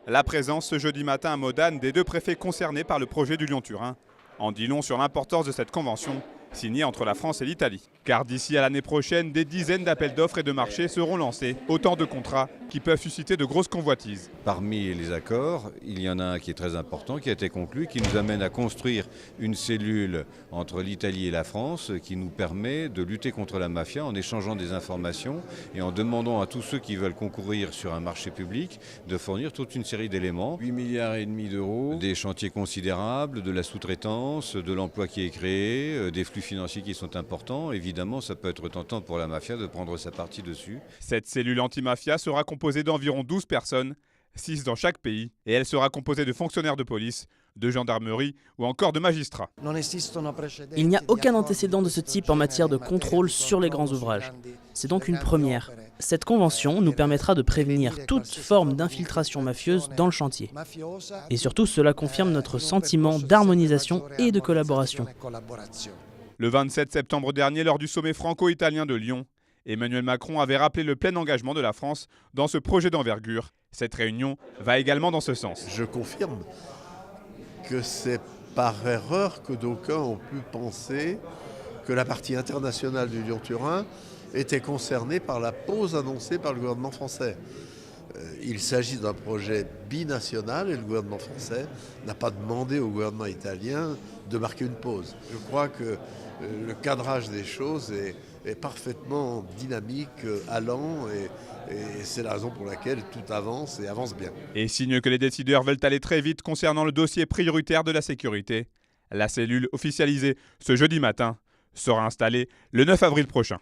La présence ce jeudi matin à Modane des deux préfets concernés par le projet du Lyon-Turin en dit long sur l'importance de cette convention signée entre la France et l'Italie. Car d'ici à l'année prochaine, des dizaines d'appels d'offres et de marchés seront lancés, autant de contrats qui peuvent susciter de grosses convoitises. Parmi les accords, il y en a un qui est très important, qui a été conclu, qui nous amène à construire une cellule entre l'Italie et la France qui nous permet de lutter contre la mafia en échangeant des informations et en demandant à tous ceux qui veulent concourir sur un marché public de fournir toute une série d'éléments. 8,5 milliards d'euros, des chantiers considérables, de la sous-traitance, de l'emploi qui est créé, des flux financiers qui sont importants. Évidemment, ça peut être tentant pour la mafia de prendre sa partie dessus. Cette cellule anti-mafia sera composée d'environ 12 personnes, 6 dans chaque pays, et elle sera composée de fonctionnaires de police, de gendarmerie ou encore de magistrats. Il n'y a aucun antécédent de ce type en matière de contrôle sur les grands ouvrages. C'est donc une première. Cette convention nous permettra de prévenir toute forme d'infiltration mafieuse dans le chantier. Et surtout, cela confirme notre sentiment d'harmonisation et de collaboration. Le 27 septembre dernier, lors du sommet franco-italien de Lyon, Emmanuel Macron avait rappelé le plein engagement de la France dans ce projet d'envergure. Cette réunion va également dans ce sens. Je confirme que c'est par erreur que d'aucuns ont pu penser que la partie internationale du Lyon-Turin était concernée par la pause annoncée par le gouvernement français. Il s'agit d'un projet binational et le gouvernement français n'a pas demandé au gouvernement italien de marquer une pause. Je crois que le cadrage des choses est parfaitement dynamique, allant et c'est la raison pour laquelle tout avance et avance bien. Et signe que les décideurs veulent aller très vite concernant le dossier prioritaire de la sécurité, la cellule officialisée ce jeudi matin sera installée le 9 avril prochain.